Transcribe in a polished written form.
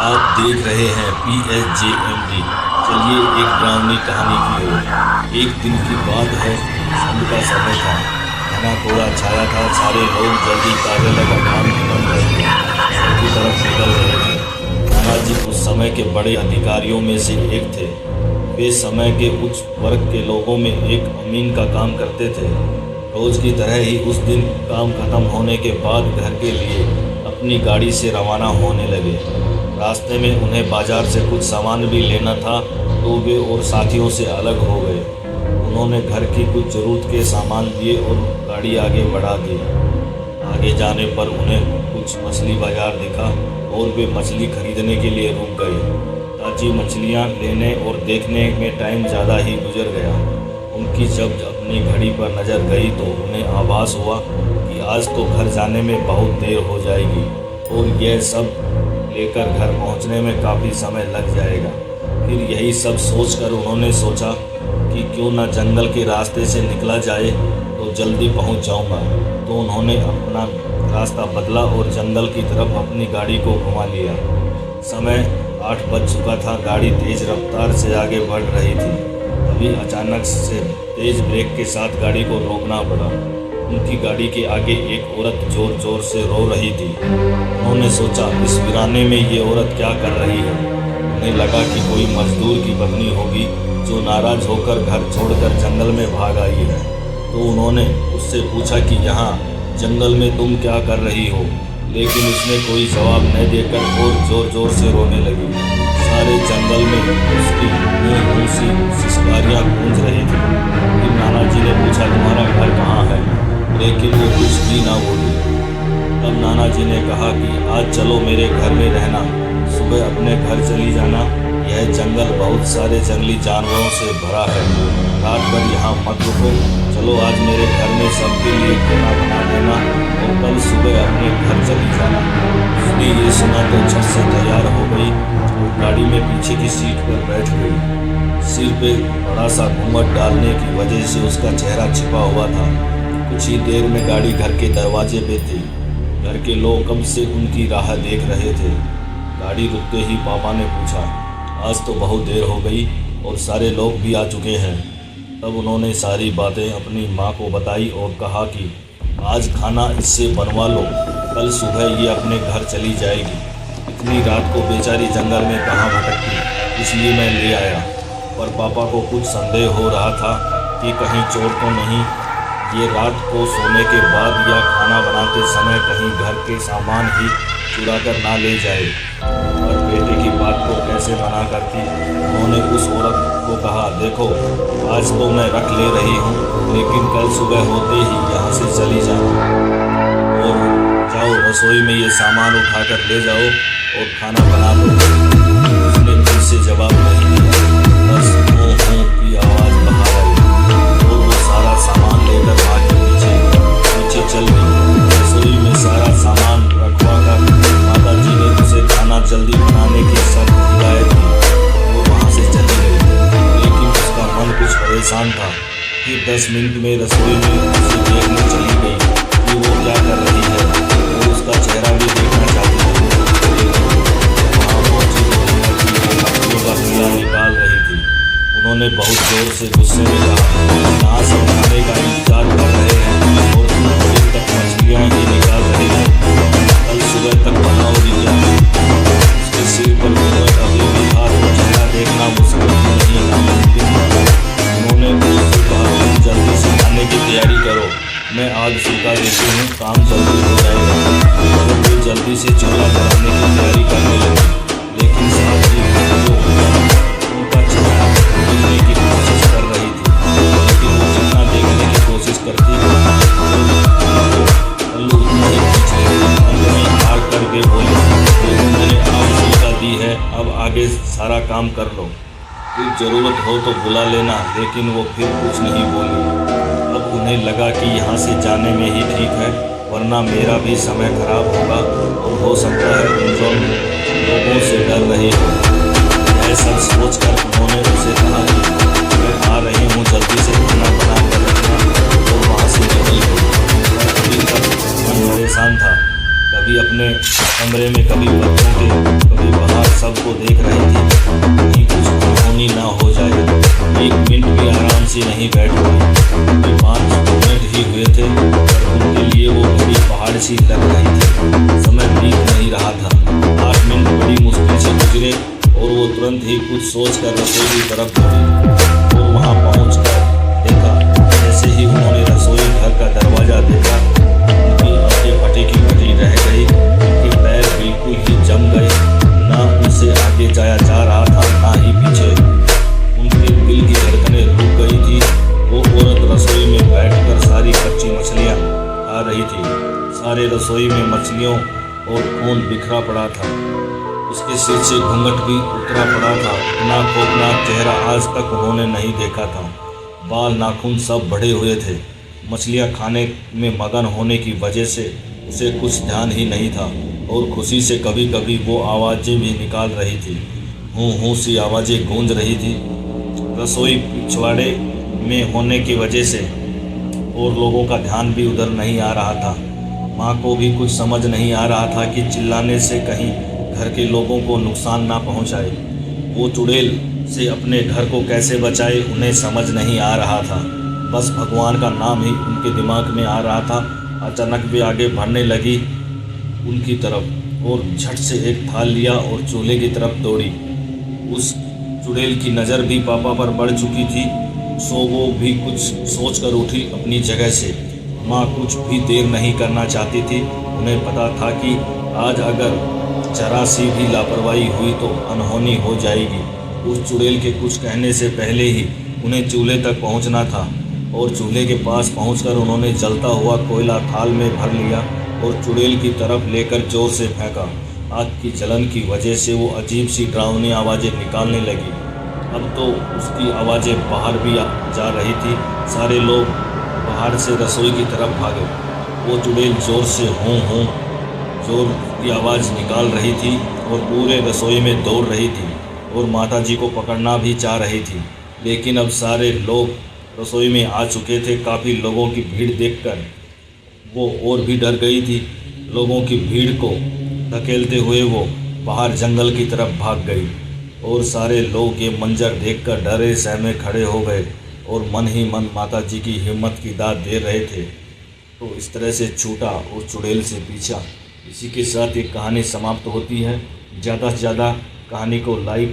आप देख रहे हैं PSJMD। चलिए एक ड्रामनी कहानी की ओर। एक दिन की बात है, ठंड का समय था, घना कोहरा छाया था। सारे लोग जल्दी कार्यालय का काम खत्म करके घर की तरफ निकल रहे थे। नाना जी उस समय के बड़े अधिकारियों में से एक थे। वे समय के उच्च वर्ग के लोगों में एक अमीन का काम करते थे। रोज की तरह ही उस दिन काम खत्म होने के बाद घर के लिए अपनी गाड़ी से रवाना होने लगे। रास्ते में उन्हें बाजार से कुछ सामान भी लेना था, तो वे और साथियों से अलग हो गए। उन्होंने घर की कुछ ज़रूरत के सामान लिए और गाड़ी आगे बढ़ा दी। आगे जाने पर उन्हें कुछ मछली बाजार दिखा और वे मछली खरीदने के लिए रुक गए। ताज़ी मछलियाँ लेने और देखने में टाइम ज़्यादा ही गुजर गया। उनकी जब अपनी घड़ी पर नज़र गई तो उन्हें आभास हुआ कि आज तो घर जाने में बहुत देर हो जाएगी और यह सब लेकर घर पहुंचने में काफ़ी समय लग जाएगा। फिर यही सब सोचकर उन्होंने सोचा कि क्यों न जंगल के रास्ते से निकला जाए तो जल्दी पहुंच जाऊंगा। तो उन्होंने अपना रास्ता बदला और जंगल की तरफ अपनी गाड़ी को घुमा लिया। समय 8 बज चुका था। गाड़ी तेज़ रफ्तार से आगे बढ़ रही थी। तभी अचानक से तेज़ ब्रेक के साथ गाड़ी को रोकना पड़ा। उनकी गाड़ी के आगे एक औरत ज़ोर ज़ोर से रो रही थी। उन्होंने सोचा, इस वीराने में ये औरत क्या कर रही है। उन्हें लगा कि कोई मजदूर की पत्नी होगी जो नाराज़ होकर घर छोड़कर जंगल में भाग आई है। तो उन्होंने उससे पूछा कि यहाँ जंगल में तुम क्या कर रही हो, लेकिन उसने कोई जवाब न देकर और ज़ोर ज़ोर से रोने लगी। सारे जंगल में उसकी ऊँची सी सिसकारियाँ गूंज रही थी। फिर नाना जी ने पूछा, तुम्हारा घर कहाँ है, लेकिन वो कुछ भी ना बोली। तब नाना जी ने कहा कि आज चलो मेरे घर में रहना, सुबह अपने घर चली जाना। यह जंगल बहुत सारे जंगली जानवरों से भरा है, रात भर यहाँ मत रुको। चलो आज मेरे घर में सबके लिए खाना बना देना और कल सुबह अपने घर चली जाना। उसने ये सुना तो झट से तैयार हो गई और गाड़ी में पीछे की सीट पर बैठ गई। सिर पे बड़ा सा घूंघट डालने की वजह से उसका चेहरा छिपा हुआ था। कुछ ही देर में गाड़ी घर के दरवाजे पे थी। घर के लोग कब से उनकी राह देख रहे थे। गाड़ी रुकते ही पापा ने पूछा, आज तो बहुत देर हो गई और सारे लोग भी आ चुके हैं। तब उन्होंने सारी बातें अपनी माँ को बताई और कहा कि आज खाना इससे बनवा लो, कल सुबह ये अपने घर चली जाएगी। इतनी रात को बेचारी जंगल में कहाँ भटकती, इसलिए मैं ले आया। पर पापा को कुछ संदेह हो रहा था कि कहीं चोर तो नहीं ये रात को सोने के बाद या खाना बनाते समय कहीं घर के सामान ही चुरा कर ना ले जाए। और बेटे की बात को कैसे मना करती। उन्होंने उस औरत को कहा, देखो आज तो मैं रख ले रही हूँ, लेकिन कल सुबह होते ही यहाँ से चली जाना और जाओ रसोई में ये सामान उठाकर ले जाओ और खाना बना लो। उसने दिल से जवाब नहीं दिया, बस हो की आवाज़ बाहर आई और वो सारा सामान लेकर भाग पीछे चल गई। रसोई में सारा सामान रखवा कर माता जी ने उसे खाना जल्दी बनाने की सब हिदायत दी। वो वहाँ से चली गई, लेकिन उसका मन कुछ परेशान था। फिर 10 मिनट में रसोई में उसे देखने चली गई कि वो क्या कर रही है और उसका चेहरा भी देखना चाहती थी। वहाँ पहुँची तो मछलियों का कीड़ा निकाल रही थी। उन्होंने बहुत जोर से गुस्से में कहा, यहाँ सब खाने का इंतजार कर रहे हैं और तुम अभी तक मछलियाँ ही निकाल रहे हो, कल सुबह तक बनाओगी क्या। उसके सिर पर घूंघट अभी भी था तो चेहरा देखना मुश्किल नहीं नामुमकिन था। उन्होंने उससे कहा, तुम जल्दी से खाने की तैयारी करो, मैं आग सुलगा देती हूँ, काम जल्दी हो जाएगा। और वे जल्दी से चूल्हा जलाने की तैयारी करने लगी, लेकिन साथ ही उनका चेहरा देखने की कोशिश कर रही थी। लेकिन वो जितना देखने की कोशिश करती पल्लू उतना ही पीछे। अंत में हार करके बोली, मैंने आग सुलगा दी है, अब आगे सारा काम कर लो, फिर ज़रूरत हो तो बुला लेना। लेकिन वो फिर कुछ नहीं बोली। अब उन्हें लगा कि यहाँ से जाने में ही ठीक है, वरना मेरा भी समय खराब होगा और हो सकता है उन लोगों से डर रही हो। यह सब सोचकर उन्होंने उसे कहा कि मैं आ रही हूँ, जल्दी से खाना बना कर रखना, और वहाँ से निकल गई। अभी तक मन परेशान था, कभी अपने कमरे में, कभी बच्चों के, कभी बाहर तुरंत ही कुछ सोचकर रसोई की तरफ दौड़ी और वहां पहुंचकर देखा। जैसे ही उन्होंने रसोई घर का दरवाज़ा देखा, उनकी आंखें फटी की फटी रह गई, उनके पैर बिल्कुल ही जम गए। ना उनसे आगे जाया जा रहा था, ना ही पीछे। उनके दिल की धड़कनें रुक गई थी। वो औरत रसोई में बैठकर सारी कच्ची मछलियाँ खा रही थी। सारे रसोई में मछलियों और खून बिखरा पड़ा था। उसके सिर से घूंघट भी उतरा पड़ा था। इतना खौफनाक चेहरा आज तक उन्होंने नहीं देखा था। बाल नाखून सब बढ़े हुए थे। मछलियाँ खाने में मगन होने की वजह से उसे कुछ ध्यान ही नहीं था और खुशी से कभी कभी वो आवाज़ें भी निकाल रही थी। हूँ सी आवाज़ें गूंज रही थी। रसोई पिछवाड़े में होने की वजह से और लोगों का ध्यान भी उधर नहीं आ रहा था। माँ को भी कुछ समझ नहीं आ रहा था कि चिल्लाने से कहीं घर के लोगों को नुकसान ना पहुँचाए। वो चुड़ैल से अपने घर को कैसे बचाए उन्हें समझ नहीं आ रहा था। बस भगवान का नाम ही उनके दिमाग में आ रहा था। अचानक वे आगे बढ़ने लगी उनकी तरफ और झट से एक थाल लिया और चूल्हे की तरफ दौड़ी। उस चुड़ैल की नज़र भी पापा पर बढ़ चुकी थी, सो वो भी कुछ सोचकर उठी अपनी जगह से। माँ कुछ भी देर नहीं करना चाहती थी। उन्हें पता था कि आज अगर जरा सी भी लापरवाही हुई तो अनहोनी हो जाएगी। उस चुड़ैल के कुछ कहने से पहले ही उन्हें चूल्हे तक पहुंचना था और चूल्हे के पास पहुंचकर उन्होंने जलता हुआ कोयला थाल में भर लिया और चुड़ैल की तरफ लेकर जोर से फेंका। आग की जलन की वजह से वो अजीब सी डरावनी आवाज़ें निकालने लगी। अब तो उसकी आवाज़ें बाहर भी जा रही थी। सारे लोग बाहर से रसोई की तरफ भागे। वो चुड़ैल जोर से हूँ जोर की आवाज़ निकाल रही थी और पूरे रसोई में दौड़ रही थी और माताजी को पकड़ना भी चाह रही थी। लेकिन अब सारे लोग रसोई में आ चुके थे। काफ़ी लोगों की भीड़ देखकर वो और भी डर गई थी। लोगों की भीड़ को धकेलते हुए वो बाहर जंगल की तरफ भाग गई और सारे लोग ये मंजर देखकर डरे सहमे खड़े हो गए और मन ही मन माताजी की हिम्मत की दाद दे रहे थे। तो इस तरह से छूटा और चुड़ैल से पीछा। इसी के साथ ये कहानी समाप्त होती है। ज़्यादा से ज़्यादा कहानी को लाइक